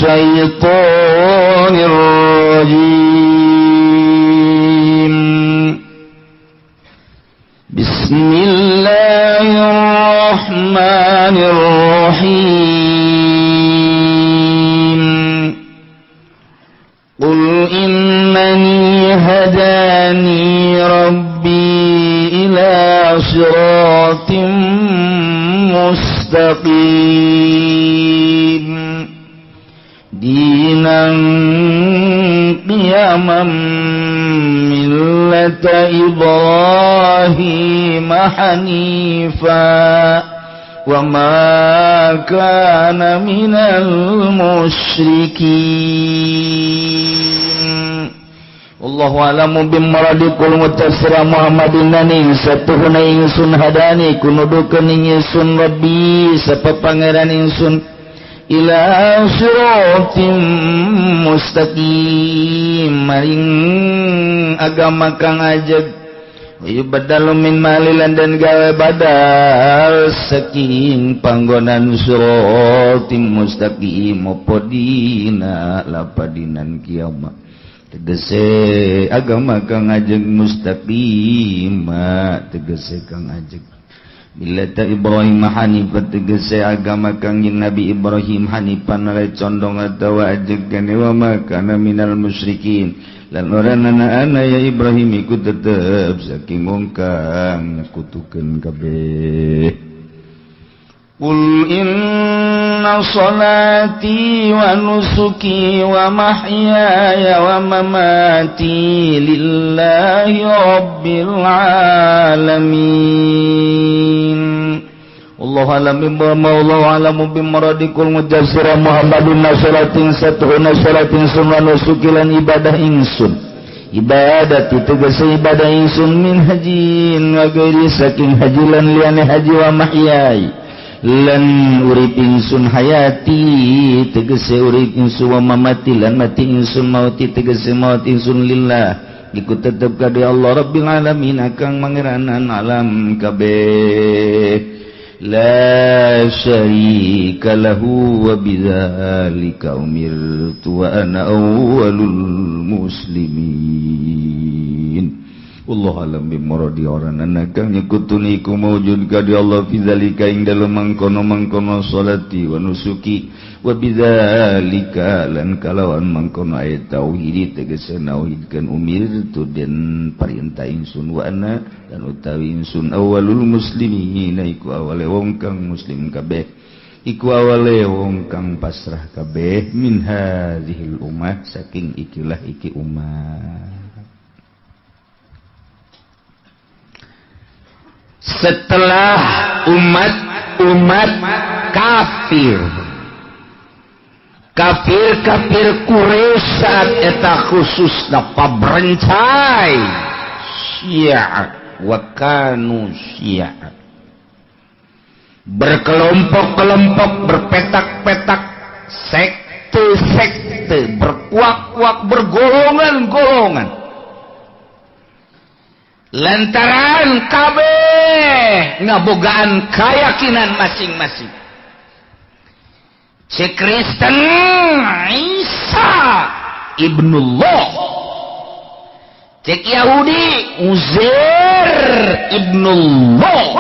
minasyaitonir rajim. Bismillahirrahmanirrahim. Qul innani hadani rabbi ila siratim mustaqim dinan qiyaman millata Ibrahim hanifa wa ma kana minal musyrikin. Allahu a'lamu bimaradikul mutasira Muhammadin nani satuhuna ingsun hadani kunudukeun ingsun Rabbi sapa pangeran ingsun ila siratim mustaqim maring agama kang ajeg yubadalu min malilan dan gawe badal saking panggonan siratim mustaqim apa dina lapadinan kiamat tegese agama kang ajeg mustaqima tegese kang ajeg millata Ibrahim hanifan tegese agama kang jeung Nabi Ibrahim hanifan lae condong atawa ajeg kene wa makana minal musyrikin lan ora ana ya Ibrahim iku tetep saking wong kang nyekutukeun kabeh. Qul inna salati wa nusuki wa mahyaya wa mamati lillahi rabbil alamin. Allahu a'lamu bimaradikul mujassira Muhammadun nasratin satuhuna salatin sunna nusuki lan ibadah ingsun. Ibadat itu tegese ibadah ingsun min hajin wa gairi saking haji lan liyane haji wa mahyai lan urip ingsun hayati tegese urip ingsun wa mamati lan mati ingsun mauti tegese maut ingsun lillah iku tetep kade Allah rabbil alamin kang mangeranan alam kabeh la syarika lahu wa bidzalika umirtu wa ana awwalul muslimin. Allah alam bimuradi orana kang nyekutuni iku maujud kadi Allah fidzalika ing dalem mangkono salati wa nusuki wa bidzalika lan kalawan mangkono ayat tauhid tegese nauhidkeun umirtu den parintah ingsun wa ana dan utawi ingsun awalul muslimin iku awale wong kang muslim kabeh iku awale wong kang pasrah kabeh min hadzihil ummah saking ikilah iki umat. Setelah umat kafir Quraisy saat eta khususna pabrencai Syiah wa kanu Syiah berkelompok-kelompok berpetak-petak sekte berkuak-kuak bergolongan-golongan lantaran kabeh ngabogaan keyakinan masing-masing. Si Kristen Isa ibnullah, cek Yahudi Uzair ibnullah,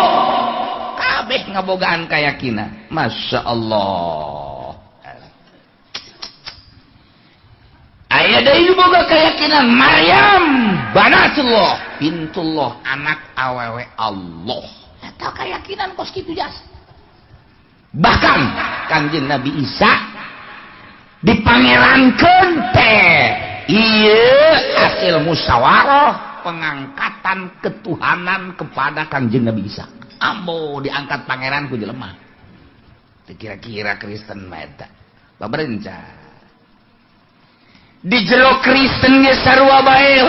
kabeh ngabogaan keyakinan. Masya Allah. Aya deui boga keyakinan Maryam banatullah bintullah anak awewe Allah. Eta keyakinan kos kitu jas. Bahkan Kangjeng Nabi Isa dipangerankeun teh ieu hasil musyawarah pengangkatan ketuhanan kepada Kangjeng Nabi Isa. Ambo diangkat pangeran ku jelema. Teu kira-kira Kristen mah eta. Babrenca di jero Kristen ge sarua bae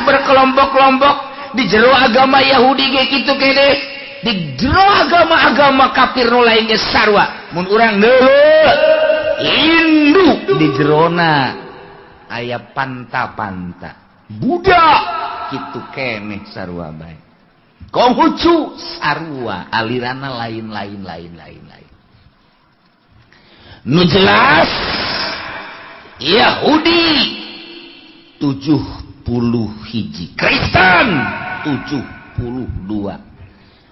berkelompok-kelompok di jero agama Yahudi ge kitu kene di jero agama-agama kafir nu lain ge sarua mun urang deuleu Hindu di jerona aya panta-panta budak kitu keneh sarua bae Konghucu sarua alirana lain-lain nu jelas Yahudi 70 hiji, Kristen 72.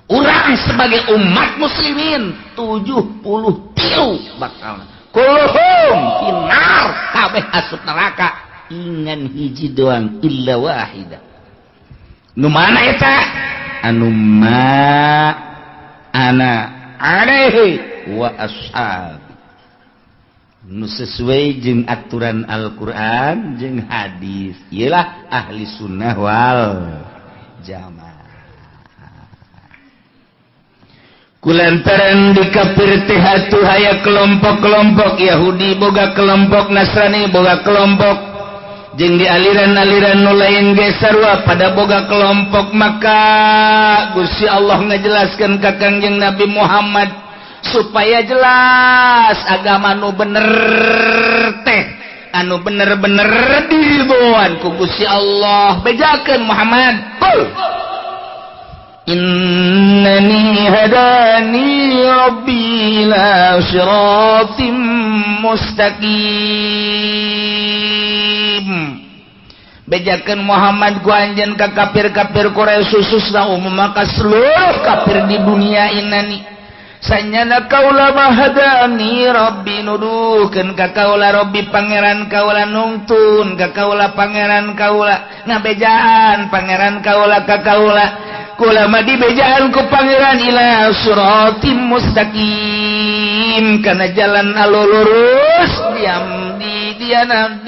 Urang sebagai umat muslimin 73 bakal kulluhum finnar, kabeh asup neraka ingan hiji doang illa wahidah. Nu mana eta? Anu ma ana alaihi wa ashab, nu sesuai jeung aturan Al-Qur'an jeung hadis. Iyalah ahli sunnah wal jamaah. Kulantaran di kafir teh atuh aya kelompok-kelompok Yahudi boga kelompok, Nasrani boga kelompok, jeung di aliran-aliran nu lain ge sarua pada boga kelompok. Maka Gusti Allah ngajelaskeun ka Kangjeng Nabi Muhammad supaya jelas agama nu bener teh anu bener-bener dibawan ku Gusti Allah. Bejakeun Muhammad, innani hadani rabbi ila siratim mustaqim. Bejakeun Muhammad ku anjeun ka kafir-kafir Quraisy khususna umum maka seluruh kafir di dunia ini. Sanyana kaula mahadani rabbi nuduhkeun ka kaula rabbi pangeran kaula nungtun ka kaula pangeran kaula ngabejaan pangeran kaula ka kaula. Kula mah dibejaan ku pangeran ila siratim mustaqim, kana jalan anu lurus diam di dianan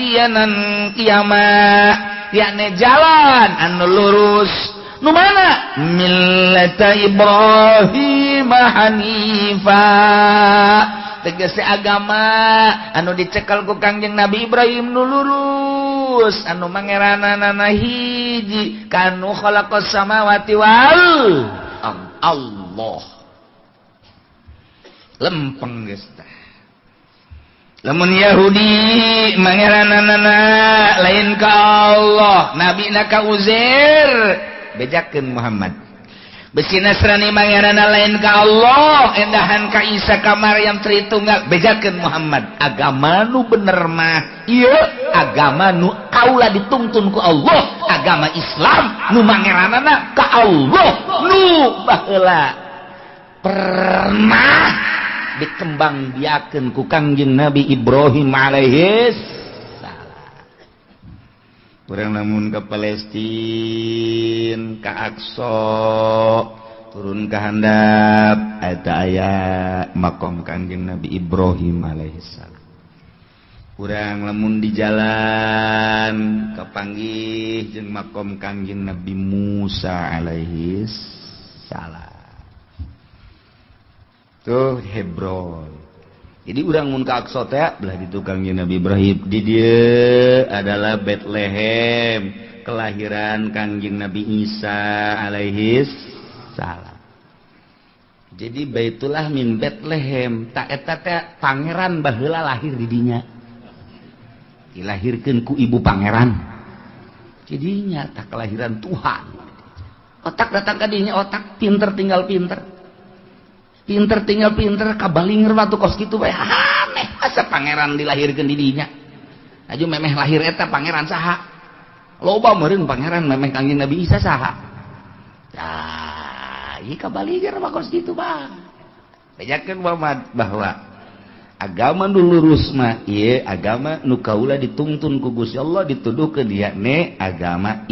kiamat, yakni jalan anu lurus. Nu mana? Millata Ibrahim hanifa, tegese agama anu dicekel ku Kangjeng Nabi Ibrahim nu lurus, anu mangeranana hiji, kanu khalaqas samawati wal Allah. Lempeng geus tah. Lamun Yahudi mangeranana lain ka Allah, nabina ka Uzair, bejakeun Muhammad. Besi Nasrani mangeranana lain ka Allah, endahan ka Isa ka Maryam Tritunggal, bejakeun Muhammad. Agama nu bener mah ieu agama nu kaula dituntun ku Allah, agama Islam nu mangeranana ka Allah, nu baheula pernah dikembang biakeun ku Kangjeng Nabi Ibrahim alaihi salam. Urang lamun ka Palestina, ka Aqsa, turun ka handap eta aya makom Kangjeng Nabi Ibrahim alaihi salam. Urang lamun di jalan kapanggih jeung makom Kangjeng Nabi Musa alaihi salam. Tuh Hebron. Jadi urang mun ka Aqsa teh belah ditu Kangjeng Nabi Ibrahim. Di dieu adalah Bethlehem, kelahiran Kangjeng Nabi Isa alaihi salam. Jadi Baitullah min Bethlehem, tak eta teh pangeran baheula lahir di dinya. Dilahirkeun ku ibu pangeran. Jadinya tak kelahiran Tuhan. Otak datang ka dinya, otak pinter tinggal pinter. Pinter tinggal pinter, kabalinger waktu kos gitu bae aneh asa pangeran dilahirkeun di dinya. Aju memeh lahir eta pangeran saha? Loba meureun pangeran memeh Kangjeng Nabi Isa saha? Tah, ieu kabalinger mah kos kitu mah. Bejakeun Muhammad bahwa agama nu lurus mah ieu agama nu kaula dituntun ku Gusti Allah, dituduhkeun dia ne agama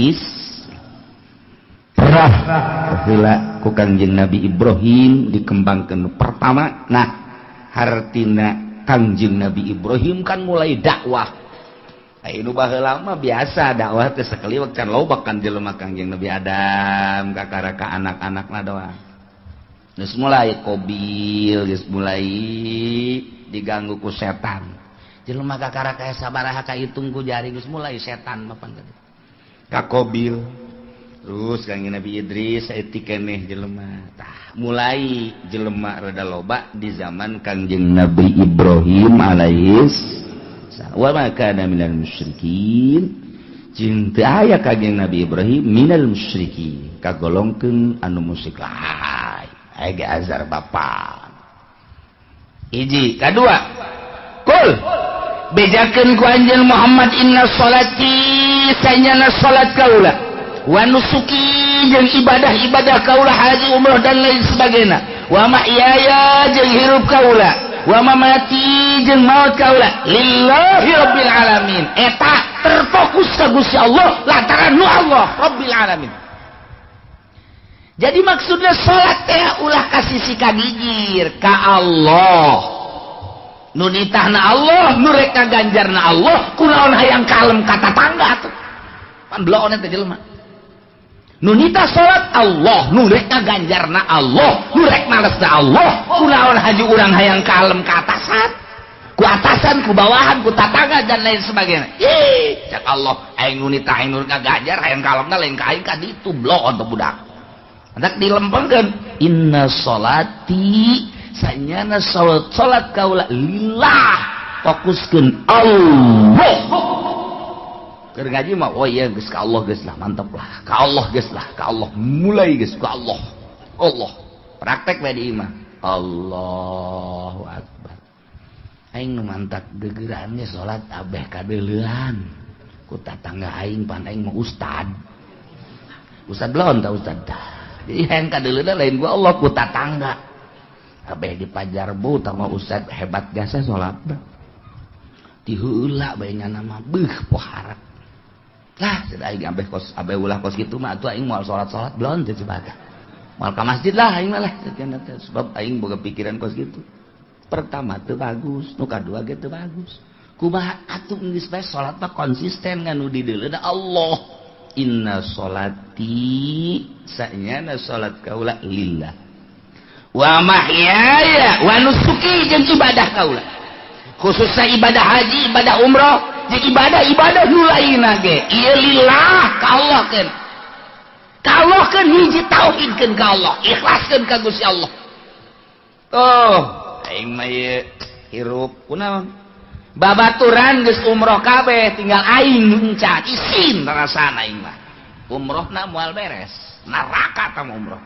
Pernah ku Kangjeng Nabi Ibrahim dikembangkan pertama. Nah hartina Kangjeng Nabi Ibrahim kan mulai dakwah. Anu baheula mah biasa dakwah teh sakaliwat can loba kan jelema Kangjeng Nabi Adam kakara ka anak-anakna doang. Geus mulai Qabil, geus mulai diganggu ku setan. Jelema kakara ka sabaraha ka hitung ku jari geus mulai setan mapan tadi. Ka Qabil terus Kangjeng Nabi Idris saeutik keneh jelema. Tah mulai jelema rada loba di zaman Kangjeng Nabi Ibrahim alaihi salam. Wa ma kana minal musyrikin. Jeung teu aya Kangjeng Nabi Ibrahim minal musyrikin, kagolongkeun anu musyrik lain. Aya azar bapa. Hiji, kadua. Kul bejakeun ku anjeun Muhammad inna sholati sanyana salat kaula wa nusuki jeung ibadah-ibadah kaula haji umrah dan lain sebagainya wa mahyaya jeung hirup kaula wa mamati jeung maut kaula lillahi rabbil alamin eta terfokus ka Gusti Allah lantaran nu Allah rabbil alamin. Jadi maksudnya salat teh ulah kasih sika gigir ka Allah nu nitahna Allah nu rek ngaganjarna Allah kunaon hayang kalem kata tangga tuh pan bloon teh jelema nu nitah salat Allah nu rek ngaganjarna Allah nu rek malesna Allah kunaon haji urang hayang kalem ka atasan ku atasan ku bawahan ku tatangga dan lain sebagainya ih cak Allah aing nu nitah aing nu ngaganjar hayang kalemna lain ka aing ka ditu bloon teh budak hendak dilempengkeun inna sholati sanyana salat kaula lillah fokuskeun Allah keur ngaji mah oh iya geus ka Allah geus lah mantep lah ka Allah geus lah ka Allah mulai geus ka Allah Allah praktek bae di imah Allahu akbar aing nu mantap gegeran ge salat abeh kadeuleuan ku tatangga aing pan aing mah ustad belon tah ustad tah jadi yang kadeuleuna lain gua Allah ku tatangga kabeh di pajarbu tama ustad hebat jasa salatna ti heula bae nyana mah beuh pohara lah sada aing abeh kos abeh ulah kos kitu mah atuh aing moal salat belum teh sebaga moal ka masjid lah aing mah lah sebab aing boga pikiran kos kitu pertama teu bagus nu kadua ge teu bagus kumaha atuh geus bae salat mah konsisten nganu di deuleuna Allah inna sholati sanyana salat kaula lillah wa mahyaya wa nusuki jeung ibadah kaula khususnya ibadah haji ibadah umrah jeung ibadah nu lainna ge ieu lillah ka Allah keun hiji tauhidkeun ka Allah ikhlaskeun ka Gusti Allah tuh aing mah ieu hirup kunaon babaturan geus umroh kabeh tinggal aing encan isin rasana aing mah umrohna moal beres neraka tah umroh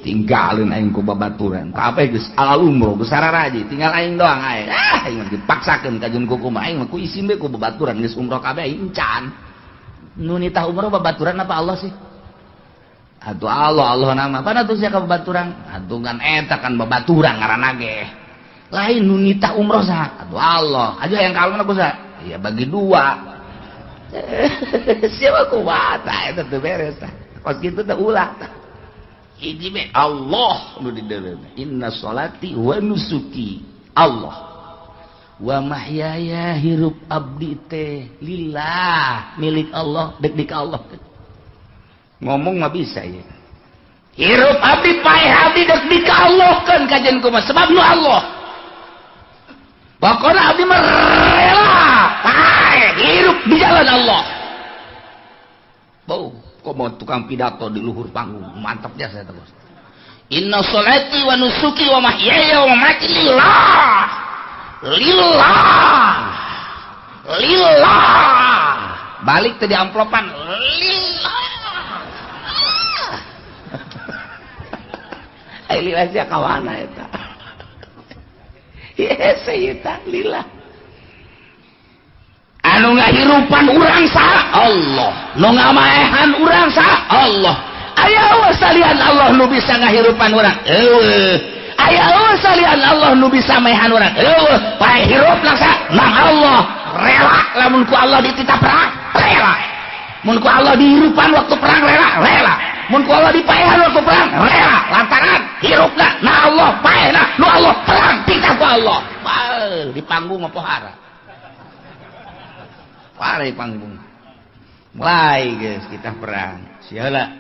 tinggalin aing ku babaturan kabeh geus alal umroh geus sararaji tinggal aing doang aing aing mah dipaksakeun ka jeung kumaha aing mah ku isin we ku babaturan geus umroh kabeh aing encan nu nitah umroh babaturan apa Allah sih atuh Allah nama pana tuh sia ka babaturan atuh ngan eta kan babaturan ngaranna ge lain nu nitah umroh saha aduh Allah aja yang kalem aku saha ya bagi dua siapa kuat eta teu beres tah kos kitu teh ulah tah hiji be Allah nu di deuleuh inna sholati wa nusuki Allah wa mahyaya hirup abdi teh lillah milik Allah dek dik Allah ngomong mah bisa ya hirup abdi paeh abdi dek dik Allah kan kajen kumaha sebab nu Allah pokoknya abdi mah rela hirup di jalan Allah bau kok mau tukang pidato di luhur panggung mantap jasa itu bos inna sholati wa nusuki wa mahyaya wa mamati lillah balik tadi amplopan lillah lillah sia kawana eta yes eta lillah anu ngahirupan urang saha Allah nu ngamaehan urang saha Allah aya wasalian Allah nu bisa ngahirupan urang eueuh aya wasalian Allah nu bisa maehan urang eueuh pae hirup langsa nang Allah rela lamun ku Allah dititah perang rela mun ku Allah dihirupan waktu perang rela mun ku Allah dipaehan waktu perang rela lantaran hirupna na Allah paehna nu Allah perang titah ku Allah di panggung apa hara Pare panggung. Mulai guys kita perang. Siaheula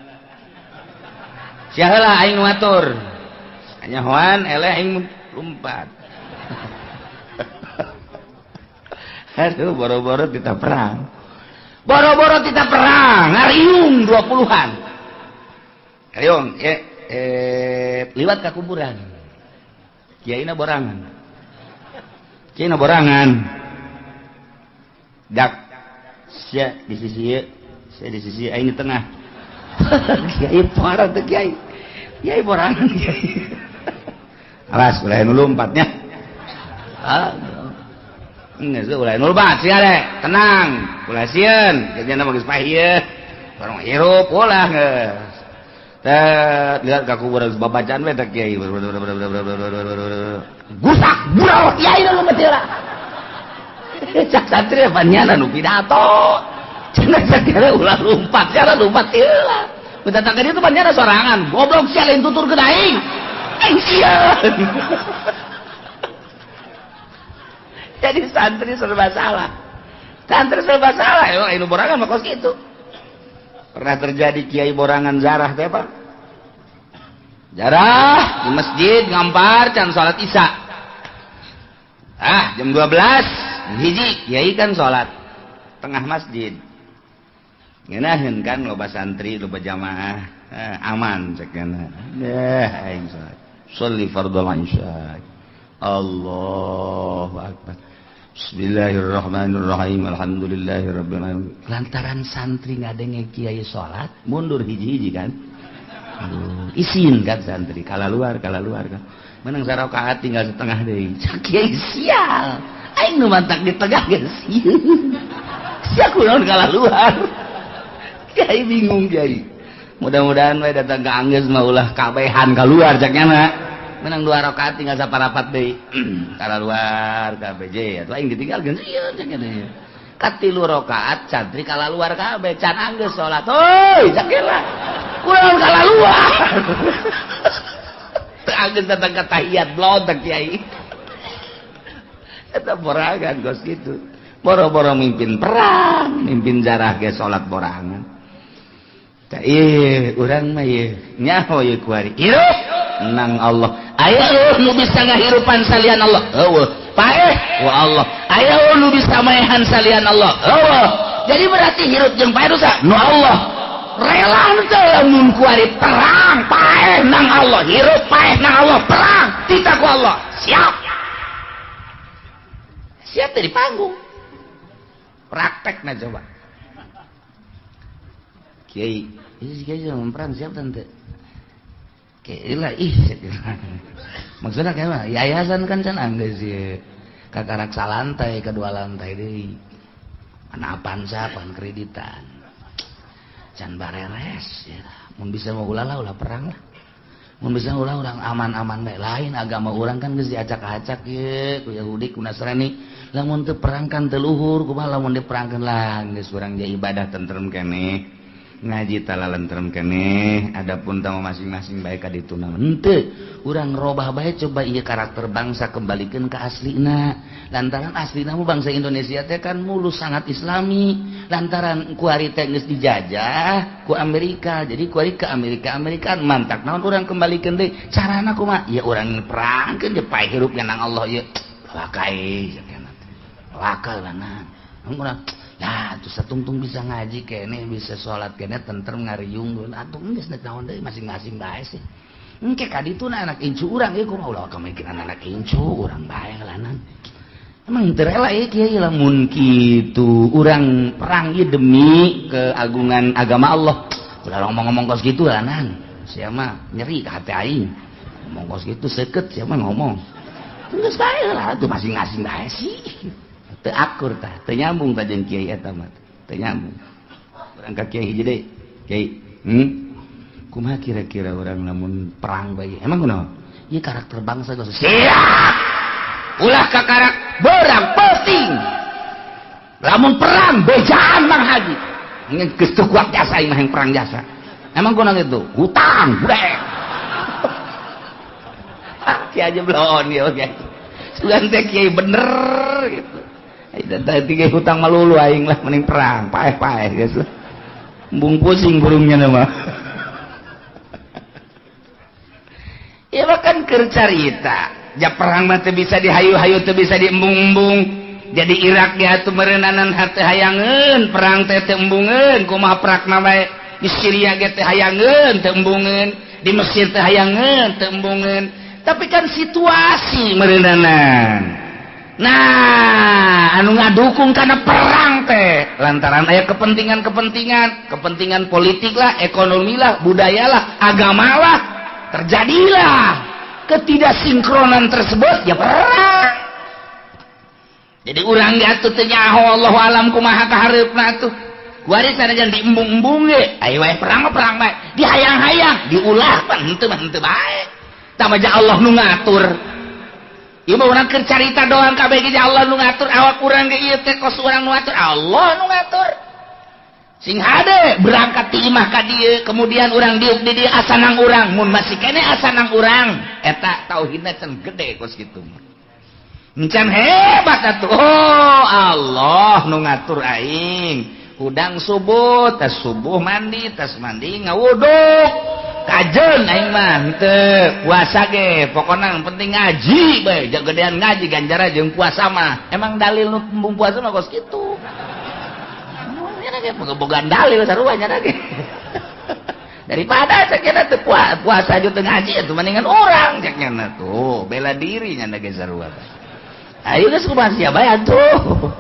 aing matur. Nyahoan eleh aing lompat. Aduh boro-boro kita perang. Boro-boro kita perang, ngariung 20-an. Ngariung liwat ka kuburan. Kiaina borangan. Dak sia di sisi saya di sisi aing di tengah kiai parah teh kiai borangan kiai alas ulah nu lompatnya Geus ulah nulbat sia deh, tenang. Ulah sieun, kerjana mah geus pahieun. Barang hirup ulah geus. Teh lihat ka kuburan babacaan we teh kiai. Gusak burau kiai nu meuti urang. Cak santri panjana nu pidato. Cenah sakira ulah lumpat, cara lumpat ieu lah. Minta tangga dia tuh panjana sorangan. Goblok sia lain tutur ke daing. Sieun. Jadi santri serba salah. Santri serba salah. Emang ini borangan mah kos gitu. Pernah terjadi kiai borangan zarah teh Pak. Zarah di masjid ngampar can salat Isya. Jam 12 hiji kiai kan salat tengah masjid. Ngeunaheun kan loba santri loba jamaah. Aman cekna. Aing salat. Sholli fardhu Isya. Allahu Akbar. Bismillahirrahmanirrahim. Alhamdulillahirabbil alamin. Lantaran santri ngadenge kiai salat, mundur hiji-hiji kan. Aduh, isin kan santri, kala luar kan. Menang sarakaat tinggal setengah deui. Cak kiai sial. Aing nu mantak di tengah geus sieun. Sia kunaon kala luar. Kiai bingung kiai. Mudah-mudahan we datang ka anggeus mah ulah kabehan kaluar caknya na. Menang 2 rakaat tinggal saparapat deui. Kala luar KBJ atuh aing ditinggalkeun sieun cenah deui. Ka 3 rakaat santri kala luar kabeh can anggeus salat. Hoi, sakieu kunaon kala luar. Teu anggeus datang ka tahiyat blontek kiai. Eta borangan gos kitu. Boro-boro mimpin perang, mimpin zarah ge salat borangan. Tah urang mah ieu nyaho ieu kuari. Hirup nang Allah. Aya nu bisa ngahirupan salian Allah. Eueuh. Paeh wa Allah. Aya nu bisa maehan salian Allah. Eueuh. Jadi berarti hirup jeung paeh dosa nu Allah. Rela teh lamun kuari perang paeh nang Allah, hirup paeh nang Allah, perang tita ku Allah. Siap. Siap teh di panggung. Praktekna coba. Kiai, ini kiai yang perang siap tante. Kailah maksudnya kayak apa? Yayasan kan can anggeus sih kakarak salantai kedua lantai deui. Anapan sapan kreditan. Can bareres ya. Mun bisa mau ulah perang lah. Mun bisa ulah urang aman-aman bae. Lain agama urang kan geus diacak-acak ye ku Yahudi ku Nasrani. Lamun teu perang kan teu luhur kumaha lamun diperangkeun lah geus urang jadi ibadah tentrem keneh. Ngaji talalentrem keneh, adapun tamu masing-masing baik ka ditu naon henteu urang robah bae coba ieu karakter bangsa kembalikeun ka aslina. Lantaran aslina mah bangsa Indonesia teh kan mulus sangat islami, lantaran kuari teh geus dijajah ku Amerika, jadi kuari ke Amerikaan mantak naon urang kembalikeun deui carana kumaha ya urang perangkeun je paeh hirup nang Allah ieu wakai sakena wakal lanang urang. Nah, tuh satungtung bisa ngaji kene, bisa sholat kene, tentrem ngariung, atuh geus naon deui masing-masing bae sih. Engke ka ditu anak incu urang ieu kumaha ulah kamikiran anak incu urang bae ngalanan. Emang teu rela ieu kiai lamun kitu urang perang ieu demi keagungan agama Allah. Ulah ngomong-ngomong kos kitu lanan. Sia mah nyeri ka hati aing. Ngomong kos kitu seukeut sia mah ngomong. Geus bae lah atuh masing-masing bae sih. Teu akur tah, teu nyambung tah jeung kiai eta mah. Teu nyambung. Urang ka kiai hiji deui. Kiai, kumaha kira-kira urang lamun perang bae? Emang kunaon? Ieu karakter bangsa geus siap. Ulah ka karak beurang penting. Lamun perang bejaan Mang Haji. Geus teu kuat jasa ieu mah yang perang jasa. Emang kunaon itu? Hutang, brek. Kiai aja blon ieu ge. Sugan teh kiai bener gitu. Tadi hutang malulu aing lah mending perang paeh guys lah embung pusing burungnya nama ya bahkan keur carita ja perang mah teu bisa dihayu-hayu teu bisa diembung-embung jadi Irak ge atuh meureunanan hate hayangeun perang teh teu embungeun kumaha perakna bae di Syria ge teh hayangeun teu embungeun di Mesir teh hayangeun teu embungeun tapi kan situasi meureunanan. Nah, anu ngadukung karena perang teh lantaran aya kepentingan politik lah, ekonomi lah, budaya lah, agama lah, terjadilah ketidaksinkronan tersebut ya perang. Jadi urang ge atuh teu nyaho Allahu alam kumaha kahareupna atuh. Kuari sanajan diembung-embung ge, aya wae perang mah perang bae. Dihayang-hayang, diulah mah henteu bae. Tamaja Allah nu ngatur. Ieu mah urang keur carita doang kabeh ge Allah nu ngatur, awak urang ge ieu teh kos urang nu ngatur, Allah nu ngatur. Sing hade berangkat ti imah ka dieu, kemudian urang diuk di dieu asanang urang, mun masih kene asanang urang, eta tauhidna can gede kos kitu. Encan hebat atuh. Oh, Allah nu ngatur aing. Udang subuh, tas subuh mandi, tas mandi ngawuduk. Kajen aing mah henteu puasa ge, pokona penting ngaji bae, jagedean ngaji ganjaran jeung puasa mah. Emang dalil nu tembung puasa mah kos kitu. Bogaan dalil sarua nya lagi. Daripada sakena teu puasa aja teu ngaji atuh mendingan urang cek nya tuh, bela diri nya ge sarua. Ayo geus kumaha sia bae atuh.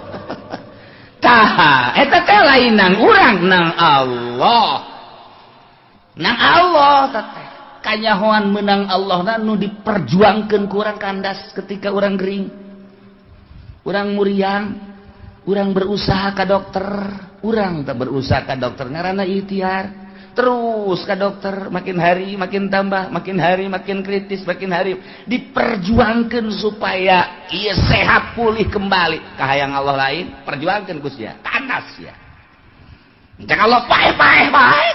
Tah, eta teh lainan urang nang Allah. Nang Allah teh kanyahoan menang Allah nu diperjuangkeun ku urang kandas ketika urang gering. Urang muriang, urang berusaha ka dokter. Urang tak berusaha ka dokter ngaranna ikhtiar, terus ka dokter makin hari makin tambah, makin hari makin kritis, makin hari diperjuangkan supaya ia sehat pulih kembali. Kahayang Allah lain perjuangkan ku sia tanas ya. Cak Allah paeh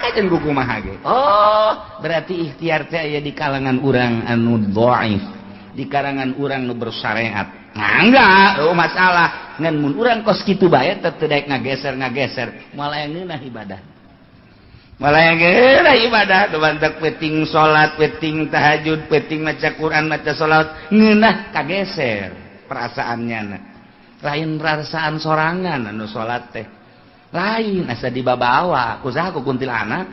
kajen ku kumaha ge. Oh, berarti ikhtiar teh aya di kalangan urang anu dhaif, di kalangan urang nu bersyariat. Nah, enggak, oh masalah ngan mun urang kos kitu bae teu daek ngageser malah yang ngeunah ibadah. Malah yang ngeunah ibadah debantak peting salat, peting tahajud, peting maca Quran, maca salat, ngeunah kageser perasaannya na. Lain perasaan sorangan anu salat teh. Lain asa dibabawa ku saha ku kuntilanak.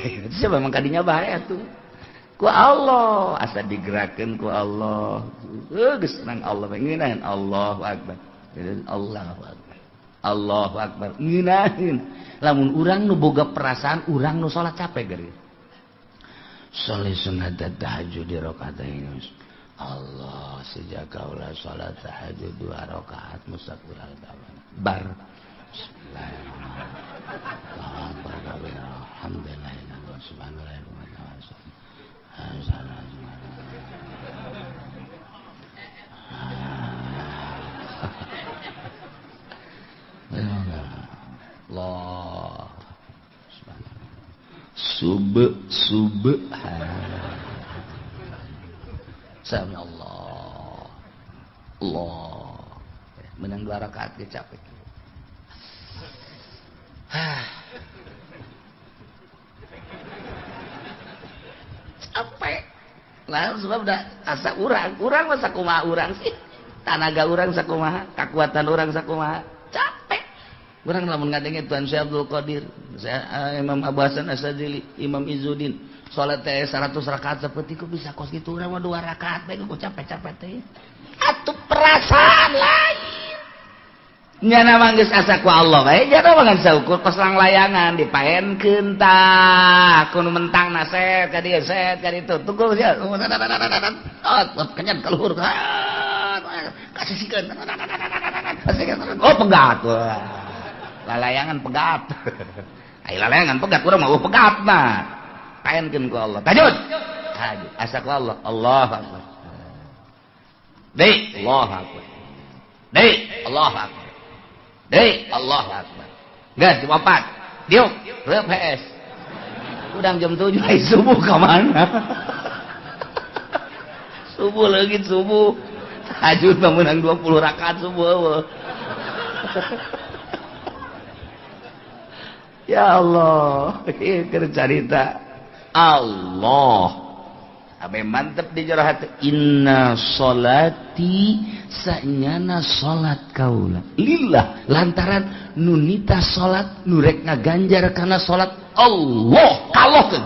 Itu siapa memang kadinya bae atuh. Ku Allah asa digerakkeun ku Allah. Geus nang Allah ngeunaheun Allahu akbar. Allahu akbar. Allahu akbar. Ngeunaheun. Lamun urang nu boga perasaan urang nu salat capek geureun. Salat sunat tahajud di rakaataini. Allah sejak kaula salat tahajud 2 rakaat mustaqbil bar. Bismillahirrahmanirrahim. Alhamdulillah subhanallah. Allah subhanallah sami Allah menang 2 rakaat ge capek. Capek lah sebab dah asa urang masa kumaha urang sih, tanaga urang sakumaha, kekuatan urang sakumaha, capek urang lamun ngadenge Tuan Syekh Abdul Qadir, Imam Abu Hasan Asyadzili, Imam Izzuddin salat teh 100 rakaat saeutik ku bisa kos kitu urang mah 2 rakaat bae ku capek-capek teh atuh perasaan lain nyana mah geus asa ku Allah bae jana mah geus saukur pas lang layangan dipaenkeun tah ku nu mentangna set ka dieu set ka ditu tunggu sia kenyan ka luhur kasisikeun oh pegat lalayangan pegat ai lalayangan pegat urang mah pegat mah paenkeun ku Allah tajud asa ku Allah Allahu akbar deui Allahu akbar deui Allahu akbar deui Allahu akbar geus jam 4 diuk reup PS udang jam 7 ai subuh ka mana subuh leungit subuh tahajud mah meunang 20 rakaat subuh eueuh ya Allah ieu keur carita Allah abe mantep di jero hati inna sholati sanyana salat kaula lillah lantaran nunita salat nurek ngaganjar kana salat Allah kalokeun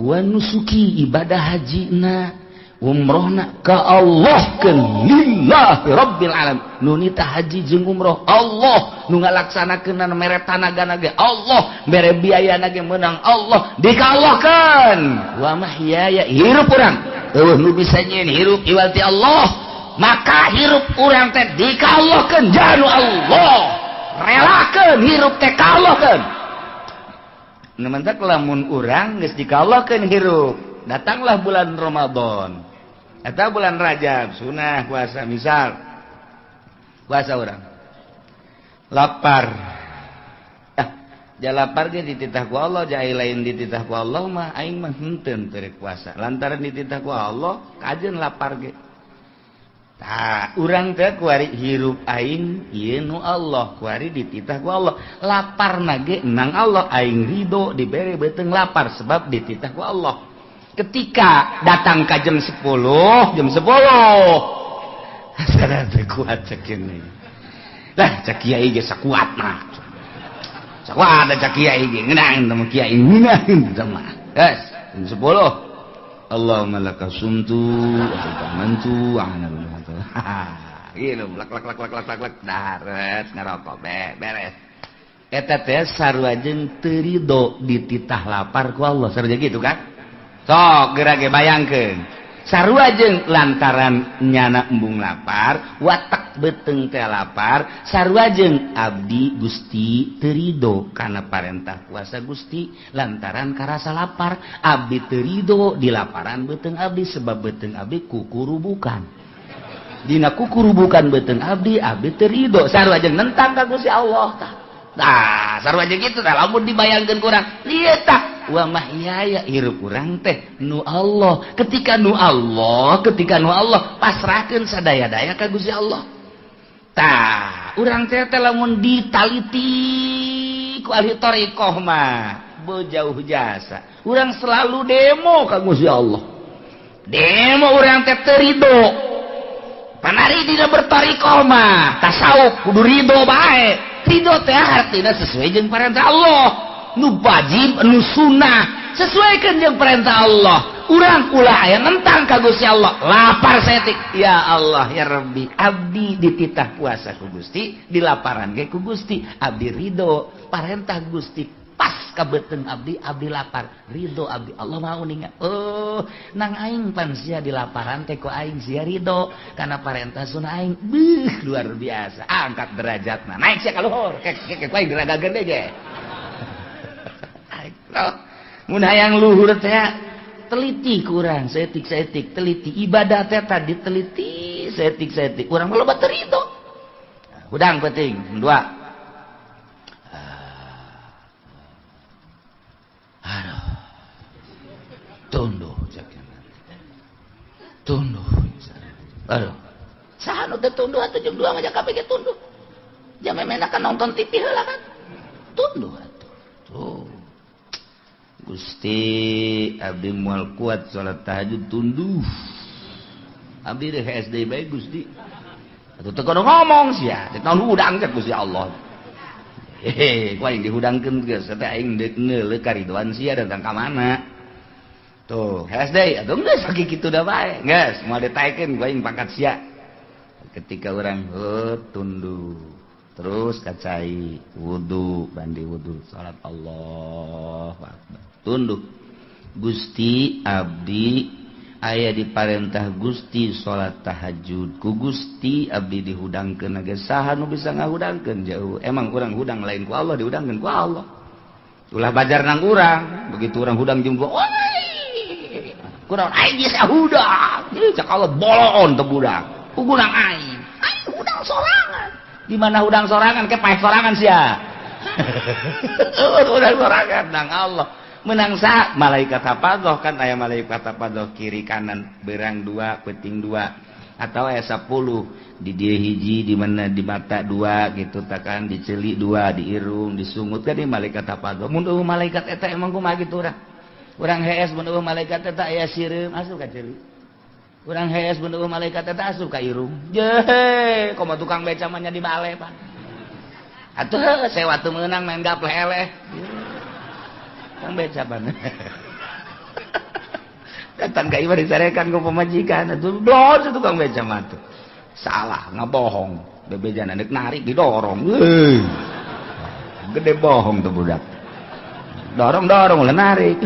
wa nusuki ibadah hajina umrohna ka Allah keun lillahi rabbil alamin nunita haji jeung umroh Allah nu ngalaksanakeun mere tanagana ge Allah mere biayana ge meunang Allah dikallahkeun wa mahyaya hirup urang eueuh nu bisa nyieun hirup iwati Allah maka hirup urang teh dikallahkeun janu Allah relakeun hirup teh kallahkeun nementak lamun urang geus dikallahkeun hirup datanglah bulan Ramadan eta bulan Rajab sunah puasa misal puasa urang lapar ja lapar ge dititah ku Allah ja lain dititah ku Allah mah aing mah henteu teu puasa lantaran dititah ku Allah kajeun lapar ge tah urang teh kuari hirup aing ieu nu Allah kuari dititah ku Allah laparna ge nang Allah aing ridho dibere beuteung lapar sebab dititah ku Allah ketika datang ka jam 10 sadar teu kuat cek ini lah cek kiai ge sakuatna sakuat da cek kiai ge ngeunaan teh kiai ngeunaan teh mah geus jam 10 Allahumma laka sumtu wa amantu ana gitu lak daret ngarokok beres eta teh sarua jeung teu ridho dititah lapar ku Allah sarua gitu kan sok geura ge bayangkeun sarua jeung lantaran nyana embung lapar watak beuteung teh lapar sarua jeung abdi Gusti teu ridho kana parentah puasa Gusti lantaran karasa lapar abdi teu ridho di laparan beuteung abdi sebab beuteung abdi kukurubukan dina kukurubukan beuteung abdi teu ridho sarua jeung nentang ka Gusti Allah tah tah sarua jeung kitu tah lamun dibayangkeun kurang ieu tah wa mahyaya hirup urang teh nu Allah ketika nu Allah pasrahkeun sadaya-daya ka Gusti Allah tah urang teh lamun ditaliti ku ahli thariqah mah bejauh jasa urang selalu demo ka Gusti Allah demo urang teh teu ridho panari dina berthariqah mah tasawuf kudu ridho bae ridho teh artina sesuai jeung parentah Allah nu wajib nu sunnah sesuaikan jeung perintah Allah urang ulah aya nentang ka Gusti Allah lapar setik ya Allah ya Rabbi abdi dititah puasa ku Gusti dilaparan ge ku Gusti abdi ridho parentah Gusti pas ka beuteung abdi lapar ridho abdi Allah mau ningat oh nang aing pan sia dilaparan teh ku aing sia ridho kana parentah sunah aing beuh luar biasa angkat derajatna naik sia ka luhur kek aing deraga gede ge mun hayang luhur teh teliti kurang setik teliti ibadah teh tadi teliti setik urang mah loba teu ridho hudang penting dua aduh tunduh aduh saha nu teh tunduh atuh jam 2 mah jak kabeh ge tunduh jam memenakan nonton TV heula kan tunduh atuh tuh Gusti abdi moal kuat salat tahajud tunduh abdi teh SD bae Gusti atuh teu kudu ngomong sia teh naon hudang teh Gusti Allah ku aing dihudangkeun geus teh aing deuk neuleuh karidoan sia datang ka mana tuh SD atuh geus sakitu kitu da bae geus moal ditaekeun ku aing pangkat sia ketika urang tunduh terus kacai wudu bandi wudu salat Allahu akbar tunduh Gusti abdi aya diparentah Gusti salat tahajud ku Gusti abdi dihudangkeun ge saha nu bisa ngahudangkeun jauh emang urang hudang lain ku Allah dihudangkeun ku Allah ulah bajar nang urang begitu urang hudang jeung oi kurang aing geus hudang cak Allah bolon teu budak ku gunang aing hudang sorangan di mana hudang sorangan ke paeh sorangan sia hudang sorangan nang Allah menang sa malaikat hafazoh kan aya malaikat hafazoh kiri kanan berang 2 peuting 2 atau aya 10 di dia hiji di mana di mata 2 gitu takan di ceuli 2 di irung di sungut kan di malaikat hafazoh mun eueuh malaikat eta emang kumaha kitu urang hees mun eueuh malaikat eta aya sireum asup ka ceuli urang hees mun eueuh malaikat eta asup ka irung je komo tukang beca mah nya di bale pan atuh sewa teu meunang main gapleh eleh Kang beca pan. Datang ka ieu disarekan ku pamajikan atuh dosa tukang beca mah tuh. Salah ngabohong. Bebejan anak narik didorong. Gede bohong tuh budak. Dorong ulah narik.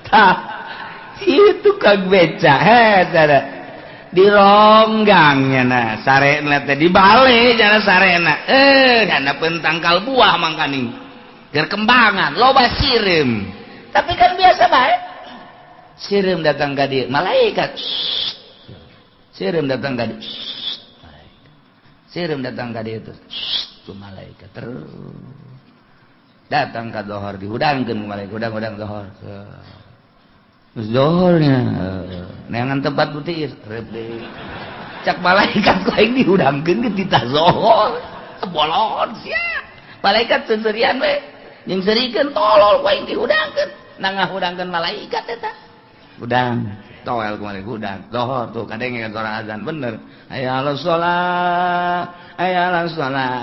Tah itu kag beca cara dironggangnya nah sarena teh dibale jana sarena kana pentangkal buah mangkaning berkembangan loba sirim tapi kan biasa bae sirim datang ka dieu malaikat sirim datang ka dieu sirim datang ka dieu tuh malaikat terus datang ka dohor dihudangkeun malaikat hudang dohor terus dohornya neangan tempat putih rebe cak malaikat ku aing dihudangkeun ke tita zohor bolon sia malaikat sendirian we jeung serikeun tolol ku aing dihudangkeun nangahudangkeun malaikat eta udang toel ku malaikat udang dohor tuh kadenge kan suara azan bener aya ala sholat aya ala sholat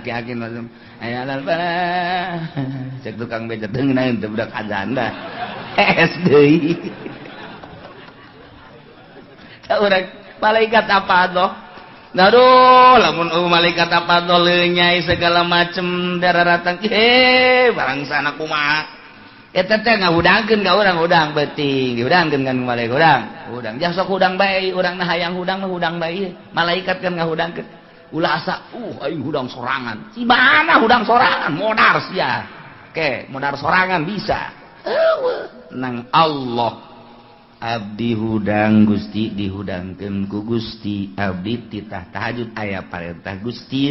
aki-aki nazam aya ala falah cek tukang beca deungeun teh budak azan dah SD urang malaikat apa doh aduh lamun malaikat apa doh lenyai segala macem dararatang barang sana kumaha eta teh ngahudangkeun ka urang udang beuting dihudangkeun kan malaikat udang jang sok hudang bae urang nah hayang hudang mah hudang bae malaikat kan ngahudangkeun ulah asa aing hudang sorangan si mana hudang sorangan modar sia ke modar sorangan bisa nang Allah abdi hudang Gusti dihudangkeun ku Gusti abdi titah tahajud aya parentah Gusti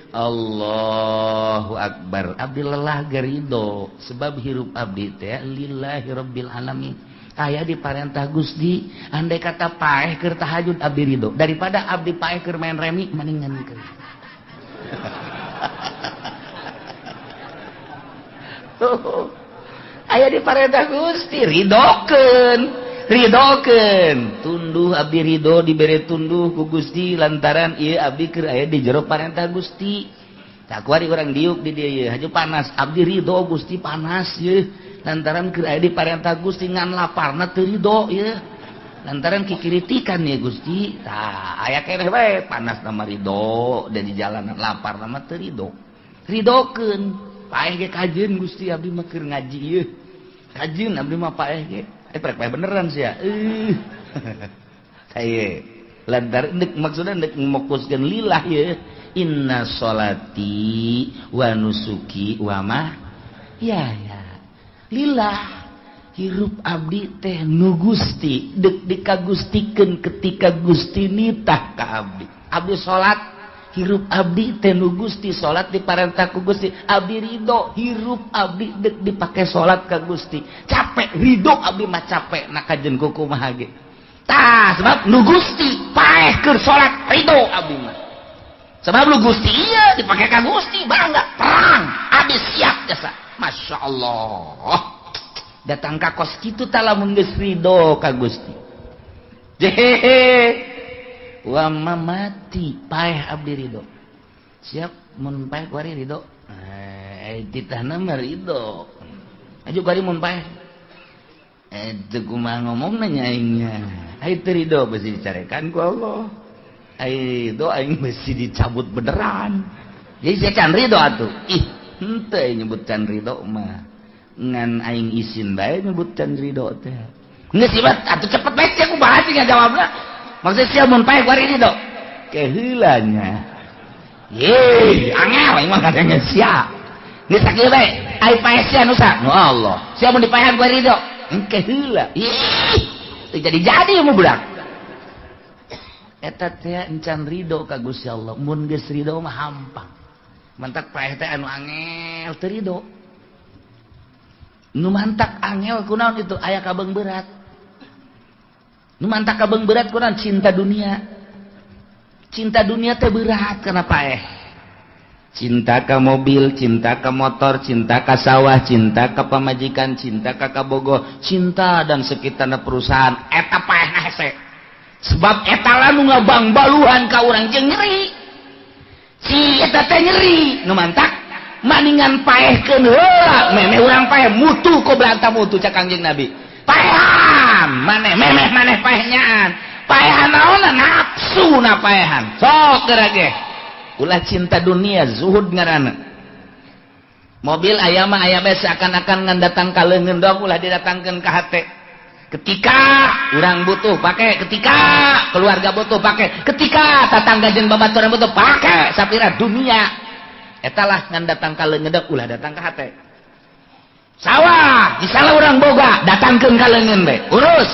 Allahu akbar abdi lelah gerido sebab hirup abdi teh lillahi rabbil alamin aya di parentah Gusti andai kata paeh keur tahajud abdi ridho daripada abdi paeh keur main remi mendingan keur aya di parentah Gusti ridokeun tunduh abdi ridho dibere tunduh ku Gusti lantaran ieu abdi keur aya di jero parentah Gusti tak kuari urang diuk di dieu ieu haju panas abdi ridho Gusti panas ieu lantaran keur aya di parentah Gusti ngan laparna teu ridho ieu lantaran kikritikan ya Gusti tah aya keneh bae panas nama ridho dan di jalanan lapar nama teu ridho ridokeun paeh ge kajeun Gusti abdi mah keur ngaji ieu kajeun abdi mah paeh ge prek paeh beneran sia saya lantaran deuk maksudna deuk mokuskeun lillah ieu inna sholati wa nusuki wa mah ya lillah hirup abdi teh nu Gusti deuk dikagustikeun ketika Gusti nitah ka abdi salat hirup abdi teh nu Gusti salat diparentah ku Gusti abdi ridho hirup abdi deuk dipake salat ka Gusti capek ridho abdi mah capek na kajen ku kumaha ge tah sebab nu Gusti paeh keur salat ridho abdi mah sebab nu Gusti ieu dipake ka Gusti bangga perang abdi siap jasa Masya Allah datang ka kos kitu tah lamun geus ridho ka Gusti jehehe wa mamati paeh abdi ridho siap mun paeh kuari ridho titahna mah ridho aju kuari mun paeh teu kumaha ngomongna nya aingnya ai teu ridho beusi dicarekan ku Allah ai ridho aing beusi dicabut beneran jadi saya can ridho atuh henteu nyebutkan ridho mah ngan aing isin bae nyebutkan ridho teh geus sibat atuh cepet bae aku bahas ngajawabna maksudnya siapa mun paeh kuari ridho keheulanya angel aing mah kadang sia geus sakieu bae ai paeh sia nu sa nu Allah sia mun dipaehan kuari ridho engke heula teu jadi mah budak eta teh encan ridho ka Gusti Allah mun geus ridho mah hampang mantak paeh teh anu angel teu ridho nu mantak angel kunaon itu aya kabeung berat nu mantak kabeung berat kunaon cinta dunia teh berat kana paeh cinta ka mobil cinta ka motor cinta ka sawah cinta ka pamajikan cinta ka kabogoh cinta dan sekitarna perusahaan eta paeh hese sebab eta lah nu ngabang-baluhan ka urang jeung nyeri si eta teh nyeri nu mantak maningan paehkeun heula memeh urang paeh mutu ko belanta mutu cak Kangjeng Nabi paehan maneh memeh maneh paehnyaan paehan naonna nafsu na paehan sok geura ge ulah cinta dunia zuhud ngaranna mobil aya mah aya bae seakan-akan ngan datang ka leungeun dong ulah didatangkeun ka hate. Ketika urang butuh pake, ketika keluarga butuh pake, ketika tetangga jeung babaturan butuh pake, sapira dunia eta lah ngan datang ka leungeun ulah datang ka hate. Sawah misalnya urang boga datangkeun ka leungeun bae urus.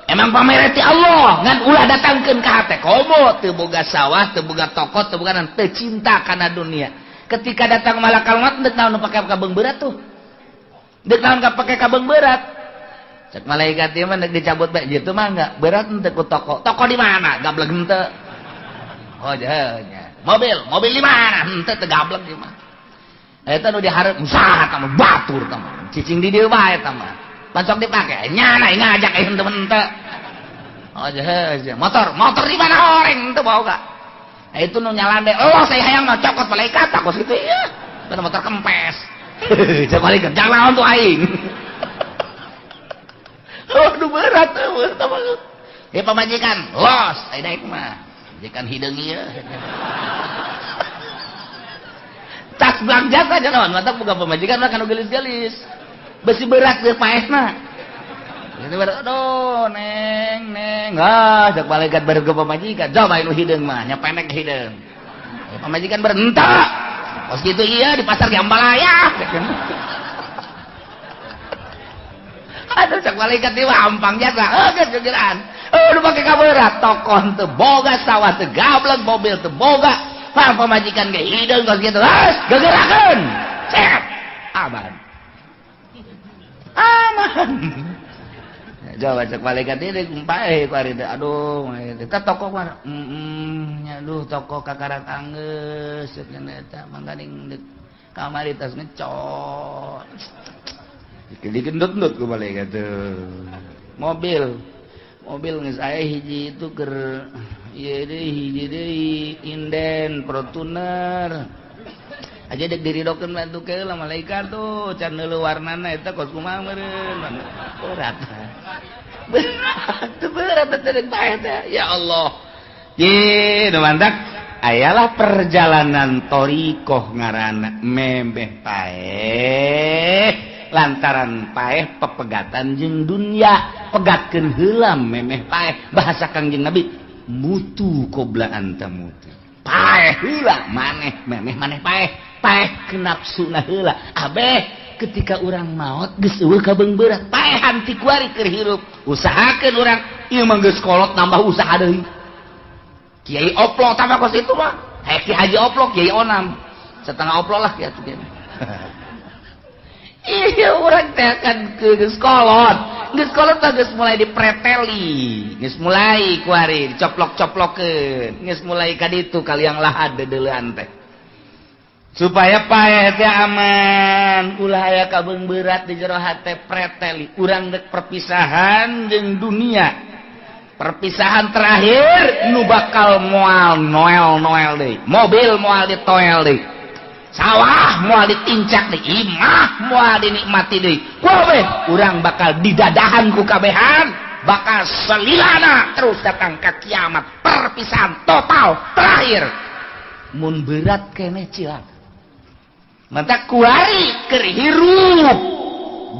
Emang pamereti Allah ngan ulah datangkeun ka hate. Komo teu boga sawah, teu boga toko, teu boga teu cinta kana dunia. Ketika datang malakal maut deuk naon pake kabeng berat tuh. Deuk naon pake kabeng berat. Cek malaikat ieu mah deuk dicabut bae jitu mah enggak berat teu ku toko. Toko di mana? Gablek henteu. Oh nya. Mobil di mana? Henteu teu gablek ieu mah. Eta nu dihareup usaha ka mah batur ka mah. Cicing di dieu bae eta mah. Pancok dipake nyana ngajak henteu henteu. Oh nya. Motor di mana oreng teu boga. Itu nu nyalan deh. Oh saya hayang mah cokot malaikat takos kitu ieu. Eta motor kempes. Cek malaikat jangan naon tuh aing. Aduh berat tuh. Ya pamajikan, los, saya naik mah. Majikan hideung ieu. Tas belanja saja naon, mata buka pamajikan mah kanu gelis-gelis. Besi berat ge paesna. Itu berat, aduh, neng. Cek malaikat bareng ke pamajikan. Coba anu hideung mah, nya pendek hideung. Pamajikan berhenta. Pos kitu iya di pasar Jambalaya. Aduh cek malaikat ieu ampang jasa gegeran. Nu pake kaberat tokoh teu boga sawah teu gablek mobil teu boga pamajikan ge hideung kos kitu gegerakeun set aman coba cek malaikat ieu paeh ku ari teh aduh eta toko mah nya aduh toko kakarat anggeus ceuk eta mangganing kamari tas ngecot digendut-gendut ku malaikat tuh. Mobil geus aya hiji itu keur ieu deui hiji deui inden Fortuner. Aja dek diridokeun bantu ke lah malaikat tuh can neuleuh warnana eta kos kumaha meureun. Berat teh bae teh. Ya Allah. Ye nu mantak ayalah perjalanan thariqah ngaranna memeh paeh. Lantaran paeh pepegatan jeung dunia pegatkeun heula memeh paeh bahasa Kangjeng Nabi mutu qoblaan tamutu paeh heula maneh memeh maneh paeh ke nafsuna heula abeh ketika urang maot geus eueuh kabeng berat paehan ti kuari keur hirup usahakeun urang ieu mah geus kolot nambah usaha deui Kiai Oplo tambah kos itu mah Ki Haji Oplo Kiai Onam setengah Oplo lah kieu tuh. Iya orang teh kan geus kolot teh geus mulai dipreteli geus mulai kuari dicoplok-coplokeun geus mulai ka ditu kaliang lahad deuleuan teh supaya paeh teh aman ulah aya kabeng berat di jero hate preteli urang dek perpisahan jeung dunia perpisahan terakhir nu bakal moal noel deui mobil moal ditoel deui sawah moal ditincak deui imah moal dinikmati deui kumaha urang bakal didadahan ku kabehan bakal selilana terus datang ka kiamat perpisahan total terakhir mun berat keneh cilak mata kuari keur hirup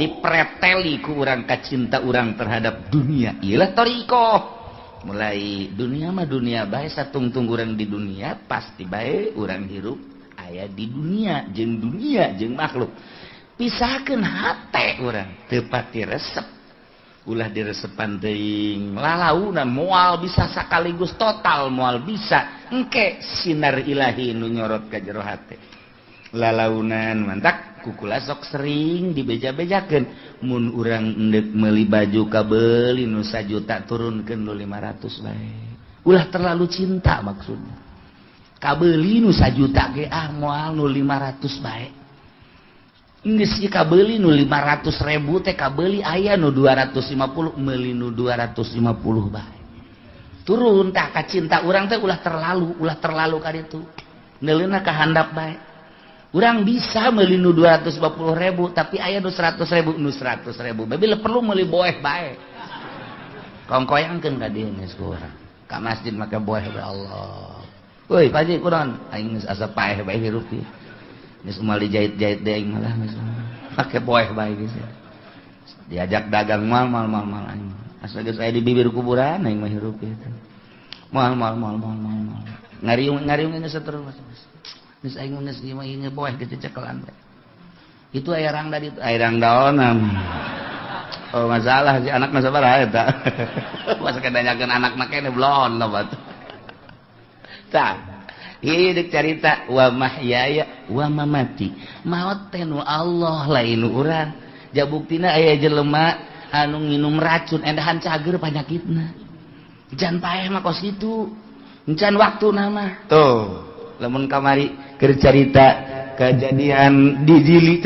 dipreteli ku urang kacinta urang terhadap dunia ieulah thariqah mulai dunia mah dunia bae satungtung urang di dunia pasti bae urang hirup aya di dunia jeung makhluk pisahkeun hate urang teu pati resep ulah diresepan teuing lalaunan moal bisa sakaligus total moal bisa engke sinar ilahi nu nyorot ka jero hate lalaunan mantak kukula sok sering dibeja-bejakeun mun urang endek meuli baju kabeuli nu 1 juta turunkeun nu 500 bae ulah terlalu cinta maksudnya kabeuli nu 1 juta ge moal nu 500 bae geus ieu kabeuli nu 500.000 teh kabeuli aya nu 250 meuli nu 250 bae turun tah ka cinta urang teh ulah terlalu ka ditu neuleuna ka handap bae urang bisa meuli nu 250.000 tapi aya nu 100.000 bae perlu meuli boeh bae kongkoyangkeun ka dieu geus ku urang ka masjid make boeh bae Allah. Woi, Pak Haji, kunaon? Aing geus asa paeh bae hirup ieu. geus moal dijahit-jahit deui malah pake boeh bae geus diajak dagang mal aing asa geus aya di bibir kuburan aing mah hirup kitu mal ngariung geus terus geus aing geus ieu mah ieu boeh geus cekelan itu aya rangda di aya rangda onam oh masalah si anak mah sabaraha eta masa kedanyakeun anakna keneh blon loba tah ieu deuk carita wa mahyaya wa mamati maot teh nu Allah lain urang jabuktina aya jelema anu nginum racun endahan cager panyakitna jan paeh mah kos kitu encan waktuna mah tuh lamun kamari keur carita kejadian dijili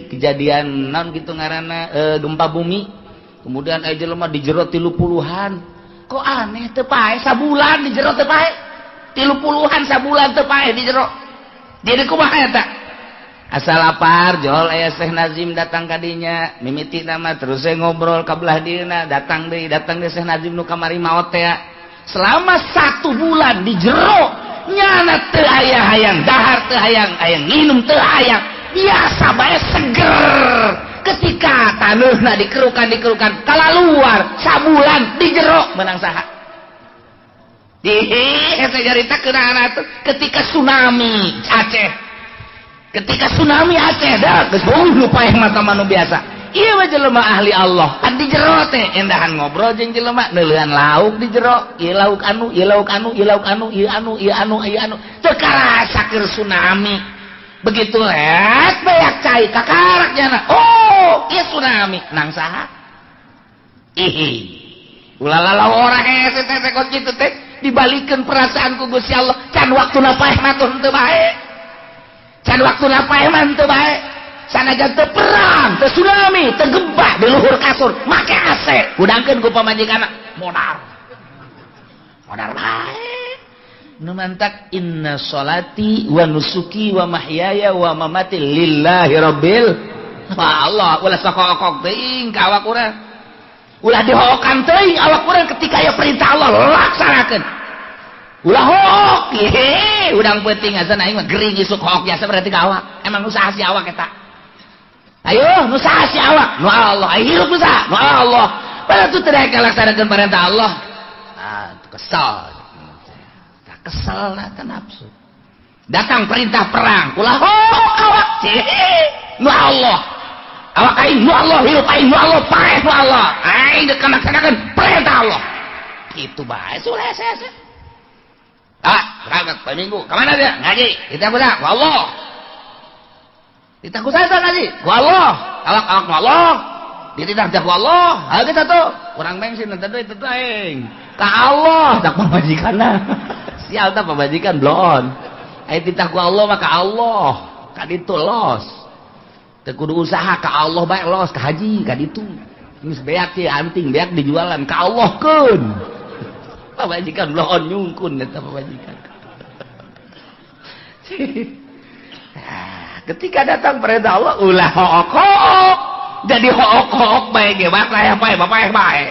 kejadian naon gitu ngaranna gempa bumi kemudian aya jelema dijero 30-an kok aneh teu paeh sabulan dijero teu paeh 30-an sabulan teu paeh dijero jadi kumaha eta asal lapar jol aya Syekh Nazim datang ka dinya mimiti nama terus ngobrol ka belah dieuna datang deui Syekh Nazim nu kamari maot teh selama 1 bulan dijero nyana teu aya hayang dahar teu hayang nginum teu hayang biasa bae seger ketika taneuhna dikerukan kalaluar sabulan dijero menang saha eta jaritakeun anak ketika tsunami Aceh dah geus nu paeh mata manu biasa ieu mah jelema ahli Allah kan di jero teh endahan ngobrol jeung jelema neuleuhan lauk di jero ieu lauk anu teu karasa keur tsunami begitu let beak cai kakaraknya oh ieu tsunami nang saha ulalala orang hese teh kos kitu teh dibalikeun perasaan ku Gusti Allah can waktuna paeh mah teu bae can waktuna paeh mah teu bae sanajan teu perang, teu tsunami, teu gempa di luhur kasur, make AC. Udangkeun ku pamajikanna modar bae. Nu mantak inna sholati wa nusuki wa mahyaya wa mamati lillahi rabbil Allah. Ulah sakokok teuing ka awak urang. Ulah dihokan teuing awak urang ketika aya perintah Allah laksanakeun. Ulah hook, udang penting asa aing mah gering isuk hook biasa berarti ka awak. Emang usaha si awak eta. Ayo nu saha si awak nu Allah ayo hirup nu saha nu Allah pada tu teu daek laksanakeun perintah Allah kesel na nafsu datang perintah perang ulah awak nu Allah awak aing nu Allah hirup aing nu Allah paeh nu Allah aing deuk laksanakeun perintah Allah kitu bae suleh hese berangkat minggu ka mana dia ngaji kita kuda ku Allah kita kusasa ngaji ku Allah awak ku Allah dititah ku Allah ayo kita tuh kurang bensin nanti itu aing ka Allah tak pamajikanna sial tak pamajikan blon ayo titah ku Allah maka Allah ka ditu los teu kudu usaha ka Allah bae los ka haji ka ditu geus beak teh anting beak dijualan ka Allah keun pamajikan blon nyungkun eta pamajikan ketika datang perintah Allah ulah hook jadi hook bae ge bae bae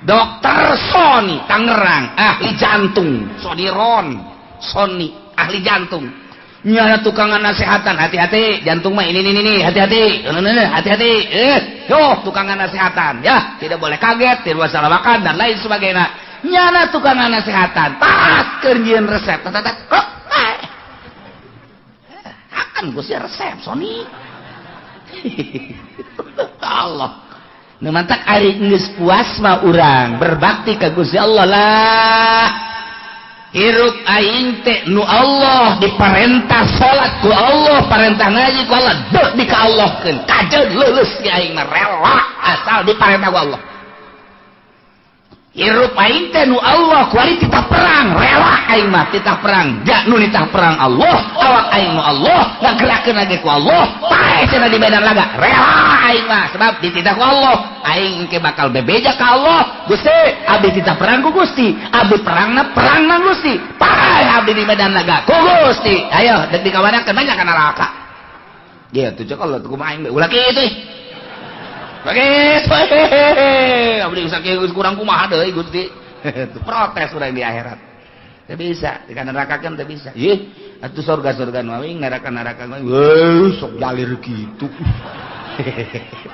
dokter Sony Tangerang ahli jantung Sony ahli jantung nyana tukangan nasehatan hati-hati jantung mah ini hati-hati yo tukangan nasehatan ya tidak boleh kaget tidak salah makan dan lain sebagainya nyana tukangan nasehatan tas kerjieun resep kok akan Gusti resep Sony Allah nu mantak ari geus puas mah urang berbakti ka Gusti Allah lah hirup aing teh nu Allah diperintah salat ku Allah perintah ngaji ku Allah deuk dikaallahkeun kajeud leuleus ge aing mah rela asal diperintah ku Allah hirup aing teh nu Allah kuari titah perang rela aing mah titah perang ja nu nitah perang Allah awak aing nu Allah ngagerakeun lagi ku Allah paeh cenah di medan laga rela aing mah sebab dititah ku Allah aing ke bakal bebeja ka Allah Gusti abdi titah perang ku Gusti abdi perangna Gusti paeh abdi di medan laga ku Gusti ayo deuk dikawanakeun banyak kana neraka Dia tuh cek kalau tuh main ulah kitu. Bagus, abdi usah kieu kurang kumaha deui Gusti. Protes urang di akhirat. Teu bisa, di neraka kan teu bisa. Ieu atuh surga-surga mawing neraka-neraka mawing sok jalir gitu.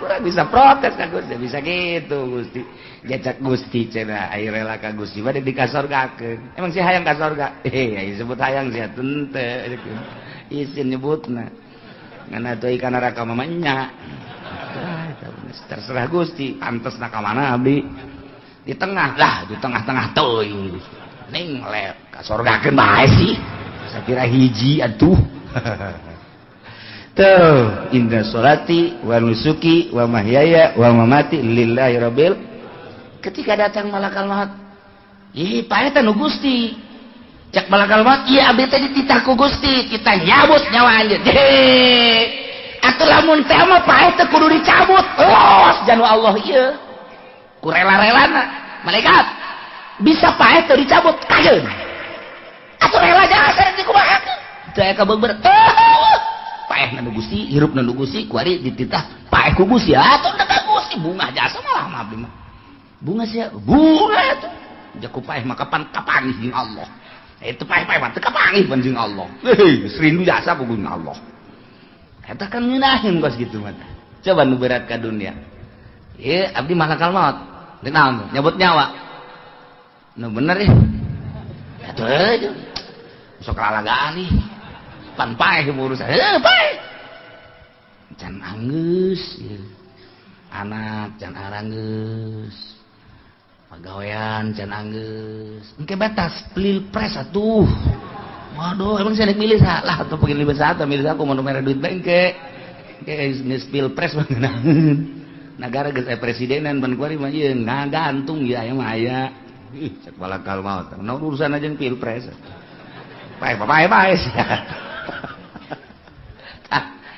Kurang bisa protes ka Gusti, bisa gitu Gusti. Jacak Gusti cenah ai rela ka Gusti bade dikasorgakeun. Emang si hayang ka surga? Ai disebut hayang sia teu isin nyebutna. Ngan atuh ka neraka mah nya. Terserah Gusti, pantesna ka mana abdi? Di tengah lah, di tengah-tengah teuing. Ning lep ka surgakeun bae sih. Sakira hiji atuh. Tuh, inna sholati wa nusuki wa mahyaya wa mamati lillahi rabbil. Ketika datang malakal maut, ih pae teh nu Gusti. Cek malakal maut, ieu abdi teh dititah ku Gusti, kita nyabut nyawa anjeun. Atuh lamun teh mah pae teh kudu dicabut. Janu Allah ieu. Ku rela-relana, malaikat bisa pae teh dicabut kajeun. Atuh rela jangan dikumahakeun. Teu aya kabeber. Paeh nanu Gusti, hirup nanu Gusti, kuari dititah paeh ku Gusti. Atuh da Gusti bunga jasa malah mah abdi mah. Bunga sia, bunga atuh. Jaku paeh mah kapan jeung Allah. Itu paeh-paeh mah teu kapanggih jeung Allah. Rindu jasa ku jeung Allah. Eta kan ngeunaheun kos kitu mah. Coba nu berat ka dunia. Ieu abdi malakal maut. Teu naon nyabut nyawa. Nu bener ya. Atuh aja. Sok lalagaan nih. Pan paeh urusan. Paeh. Can anggeus ya. Anak can aranggeus. Pagawean can anggeus. Engke batas pilpres atuh. Waduh, emang saya milih salah atau pengen libet salah milih aku mau nomor duit bengke. Geus pilpres mah ngeunaheun. Negara geus presidenan ban kuari mah ieu ngagantung ya aya mah aya. Ih, cek balakal maut. Nah urusan aja pilpres. Paeh sia.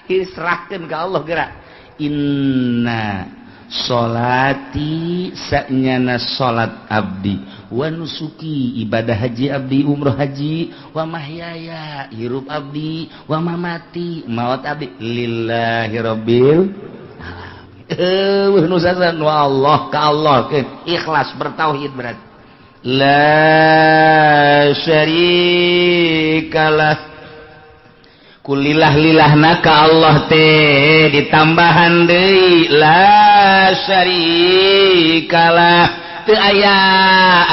Serahkan ke Allah gerak. Inna sholati sa'nyana sholat abdi wa nusuki ibadah haji abdi umroh haji wa mahyaya hirup abdi wa mamati maut abdi lillahi rabbil alamin. Nusasan wa Allah ka Allah ikhlas bertauhid berat la syarikalah kulillah-lillahna ka Allah teh ditambahan deui la syarikalah teu aya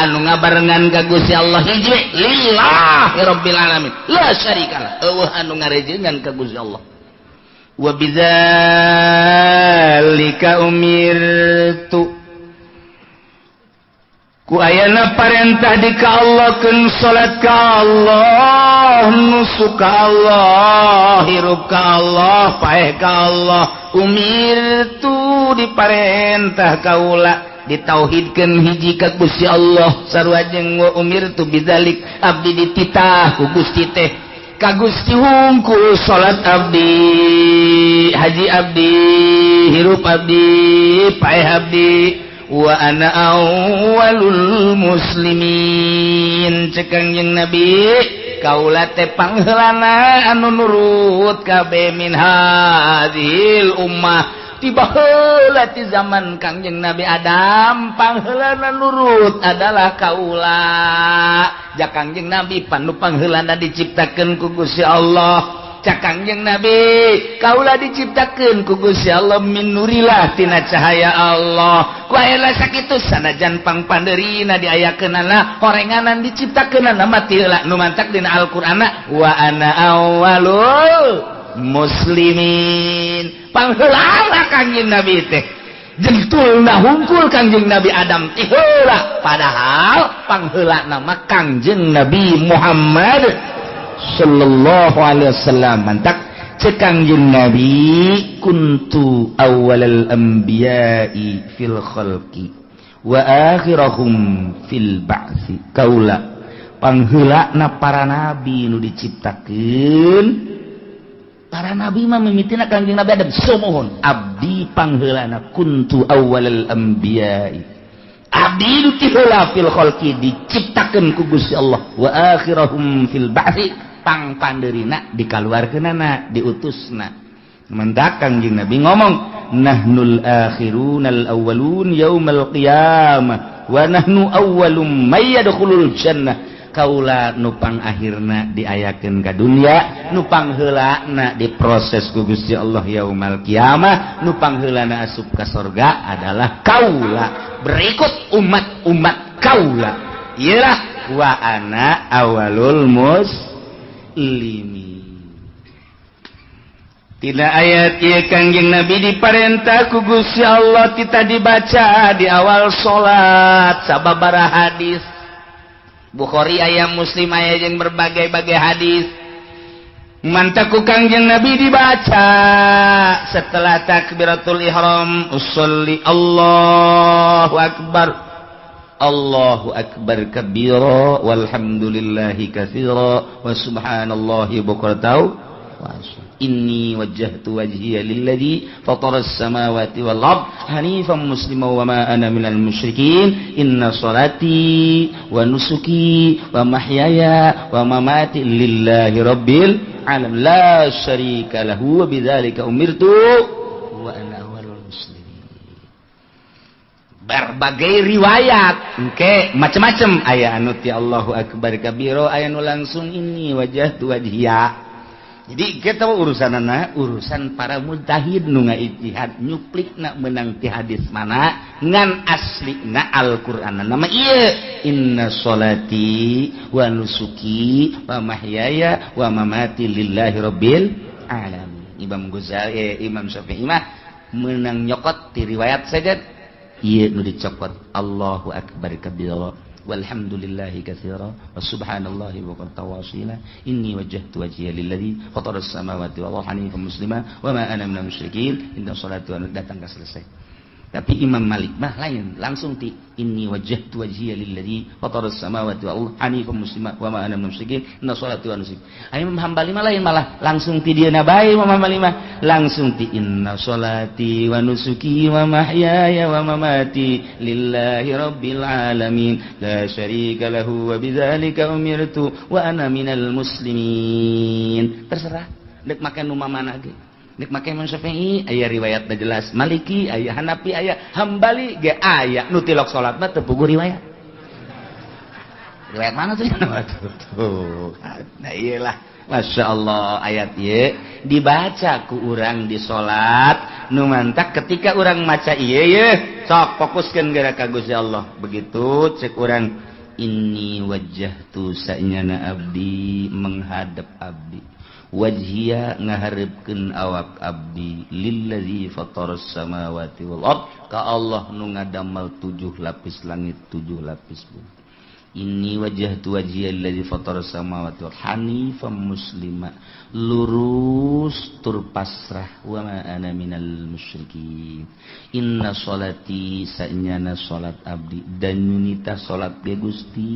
anu ngabarengan ka Gusti Allah hiji lillahi rabbil alamin la syarikalah eueuh anu ngarejeungan ka Gusti Allah wa bidzalika umirtu ku ayana parentah di ka Allah keun salat ka Allah nusuk ka Allah hirup ka Allah paeh ka Allah umirtu diparentah kaula ditauhidkeun hiji ka Gusti Allah sarua jeung wa umirtu bidzalik abdi dititah ku Gusti teh ka Gusti hungkul salat abdi haji abdi hirup abdi paeh abdi wa ana awwalul muslimin cekang jeung Nabi kaula teh pangheulana anu nurut kabeh min hadhil ummah tiba heula ti zaman Kangjeng Nabi Adam pangheulana nurut adalah kaula jak Kangjeng Nabi panu pangheulana diciptakeun ku Gusti Allah cak Kangjeng Nabi kaula diciptakeun ku Gusti Allah min nurillah tina cahaya Allah ku aya sakitu sanajan pangpandeurina diayakeunana horenganan diciptakeunana mati heula nu mantak dina Al-Qur'anna wa ana awwalul muslimin pangheulana Kangjeng Nabi teh jentulna hungkul Kangjeng Nabi Adam ti heula padahal pangheulana mah Kangjeng Nabi Muhammad sallallahu alaihi wasallam mantak cekangjeng Nabi kuntu awwalal anbiya'i fil khalqi wa akhirahum fil ba'si kaula pangheulana para nabi nu diciptakeun para nabi mah mimitina Kangjeng Nabi Adam samohon abdi pangheulana kuntu awwalal anbiya'i abdi nu ti heula fil khalqi diciptakeun ku Gusti Allah wa akhirahum fil ba'si pang panderina dikaluarkeunana diutusna mendak Kangjeng Nabi ngomong nahnul akhirunal awwalun yaumal qiyamah wa nahnu awwalum may yadkhulul jannah kaula nupang akhirna diayakeun ka dunya, nupang heulana diproses ku Gusti Allah yaumul kiamah, nupang heulana asup ka surga adalah kaula. Berikut umat-umat kaula. Iyalah wa ana awalul muslimin. Tina ayat ieu Kangjeng Nabi diparentah ku Gusti Allah kita dibaca di awal salat sababaraha hadis. Bukhari aya, Muslim aya jeung berbagai-bagai hadis. Mantap ku Kangjeng Nabi dibaca setelah takbiratul ihram, usolli Allahu akbar. Allahu akbar kabira walhamdulillahi katsira wa subhanallahi bukratan wa asila. Inni wajjahtu wajhiya lilladzi fataras samawati wal ard hanifan musliman wa ma ana minal musyrikin. Inna salati wa nusuki wa mahyaya wa mamati lillahi rabbil alamin la syarika lahu wa bidzalika umirtu wa ana awwalul muslimin. Berbagai riwayat engke macam-macam aya anu ti Allahu akbar kabira, aya nu langsung inni wajjahtu wajhiya. Jadi kita urusanana urusan para mujtahid nu ngaijtihad nyuplikna menang ti hadis mana ngan aslina Al-Qur'an nama ieu inna sholati wa nusuki wa mahyaya wa mamati lillahi rabbil alamin. Imam Ghazali Imam Syafi'i mah menang nyokot ti riwayat saja ieu nu dicokot Allahu akbar kabira walhamdulillahi katsira wa subhanallahi wa tawasila. Inni wajjahtu wajhiya lilladzi fataras samawati wal ardi hanifan muslima wa ma ana minal musyrikin. Inna sholati wa datang ka selesai. Tapi Imam Malik mah lain, langsung ti inni wajjahtu wajhiya lilladzi fataras samawati wal ardi hanifan muslima wa ma ana minal musyrikin. Inna sholati wa nusuki. Imam Hambali mah lain, malah langsung ti dieuna bae Imam Hambali mah langsung ti inna sholati wa nusuki wa mahyaya wa mamati lillahi rabbil alamin la syarika lahu wa bidzalika umirtu wa ana minal muslimin. Terserah dek make nu mamana ge. Dek make Imam Syafi'i aya riwayatna jelas, Maliki aya, Hanafi aya, Hambali ge aya. Nu tilok salat mah teu puguh riwayat. Riwayat mana tuh? Tuh. Nah iyalah. Masya Allah ayat ieu dibaca ku urang di salat nu mantak ketika urang maca ieu ye sok fokuskeun geura ka Gusti Allah. Begitu cek urang inni wajjahtu sa'nyana abdi menghadap abdi wajhiya ngaharepkeun awak abdi lillazi fataras samawati wal ard ka Allah nu ngadamel 7 lapis langit 7 lapis bumi. Inni wajjahtu wajhiya lillazi fataras samawati wal hanifan muslima lurus tur pasrah wa ma ana minal musyrikin. Inna sholati sa'nyana salat abdi dan nyunita salat ge Gusti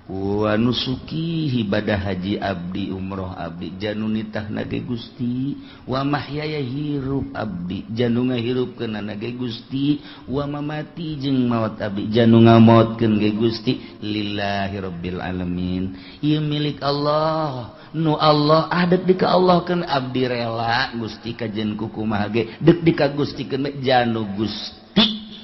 wa nusuki ibadah haji abdi umroh abdi janunitahna ge Gusti wa mahyaya hirup abdi janu ngahirupkeun ge Gusti wa mamati jeung maot abdi janu ngamaotkeun ge Gusti lillahi rabbil alamin. Ieu milik Allah nu Allah adek di ka Allah keun abdi rela Gusti kajen kukumaha ge deuk di ka Gusti keun janu Gusti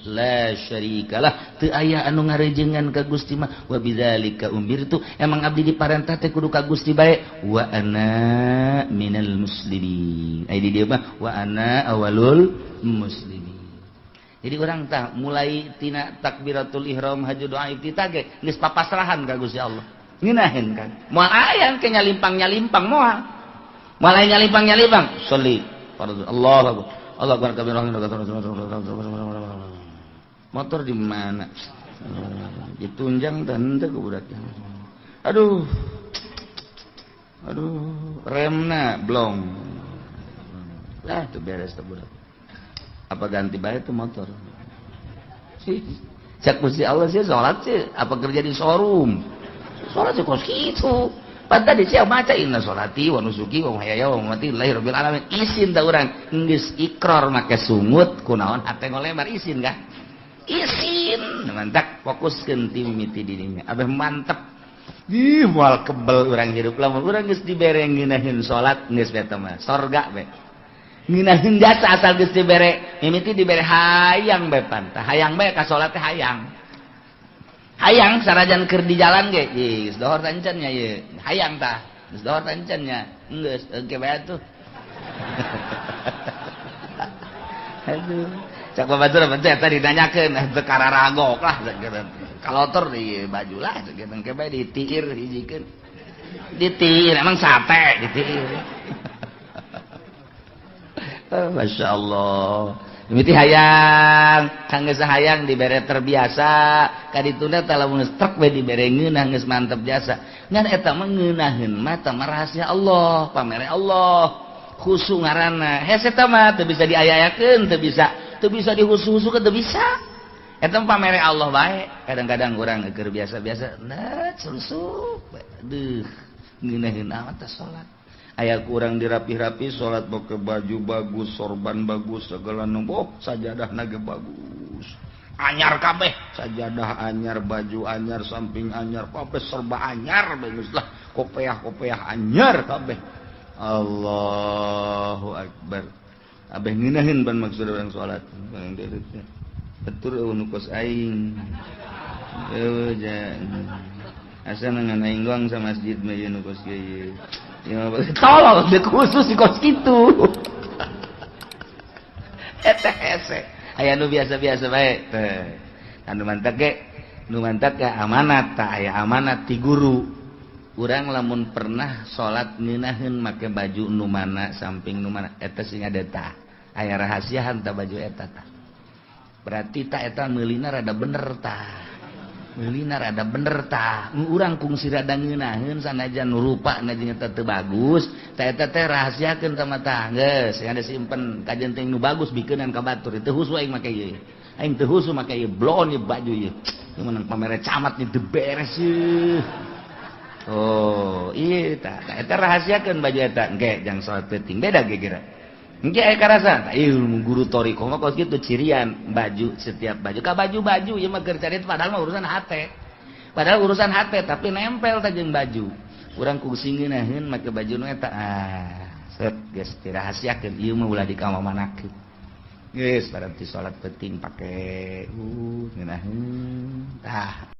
la syarikalah teu aya anu ngarejengan ka Gusti mah wa bidzalika umirtu emang abdi diparentah teh kudu ka Gusti bae wa ana minal muslimin. Ai di dieu mah wa ana awalul muslimin. Jadi urang tah mulai tina takbiratul ihram haju doa iftitah ge geus papasrahan ka Gusti Allah. Ngeunaheun kan. Moal aya ke nyalimpang-nyalimpang moal. Moal aya nyalimpang-nyalimpang sholli Allahu akbar kabira motor di mana? Ditunjang dan teu budak. Aduh, remna blong. Lah tuh beres tuh budak. Apa ganti bae tuh motor? Cak Gusti Allah sih salat sih, apa kerja di showroom? Salat sih kos kitu. Padahal di sia maca inna sholati wa nusuki wa mahyaya wa mamati lillahi rabbil alamin. Isin da urang geus ikrar make sungut kunaon hate ngolebar isin kah? Isin mantap fokuskeun ti mimiti dirinya abeh mantep ih moal kebel urang hirup lamun urang geus dibere ngeunaheun salat geus beta mah sorga we ngeunaheun jasa asal geus dibere mimiti dibere hayang bae pantah hayang bae ka salat teh hayang hayang sarajan keur di jalan ge geus dohor tancan nya ye hayang tah geus dohor tancan nya geus engke bae atuh aduh cak babatur apa teh tadi nanyakeun teu kararagok lah kalotor di baju lah engke bae ditiir hijikeun ditiir emang sate ditiir Masya Allah mimiti hayang kangge sahayang dibere terbiasa kadituna tah lamun trek we dibere ngeunah geus mantep jasa ngan eta mah ngeunaheun mah tah rahasia Allah pamere Allah khusu ngaranna hese eta mah teu bisa diayayakeun teu bisa dihusu-husukeun teu bisa eta mah pamere Allah bae kadang-kadang urang keur biasa-biasa nah susu deuh ngeunaheun amat tah salat aya kurang dirapih-rapih salat pakai baju bagus sorban bagus segala nu sajadah ge bagus anyar kabeh sajadah anyar baju anyar samping anyar kabeh serba anyar bagus lah kopiah anyar kabeh Allahu akbar abeh ngeunaheun ban maksud urang salat bang dedetnya betul nu kos aing asa ngan aing doang sa masjid mah nu kos kieu ya tolong dek khusus di kos kitu eta hese aya nu biasa-biasa bae teh anu mantap ge amanat tah aya amanat ti guru urang lamun pernah salat ngeunaheun make baju nu mana samping nu mana eta sing ngadeta aya rahasiaan tah baju eta tah berarti tah eta meulina rada bener tah meulina rada bener tah urang kungsi rada ngeunaheun sanajan nu rupana jeung eta teu bagus tah eta teh rahasiakeun tah mata geus ada simpen kajen teh nu bagus bikeunan ka batur teu husu aing make ieu aing teu husu make ieu blon ieu baju ieu mun pamere camat ni teu beres ieu oh ieu tah eta rahasiakeun baju eta engke jang salat penting beda ge kira engke aya karasa tah ieu guru toriko mah kos kitu cirian baju setiap baju ka baju ieu mah keur carit padahal mah urusan HP tapi nempel tah jeung baju urang kungsi ngeunaheun make baju nu eta set geus dirahasiakeun ieu mah ulah dikamamanakeun geus berarti salat penting pake ngeunaheun tah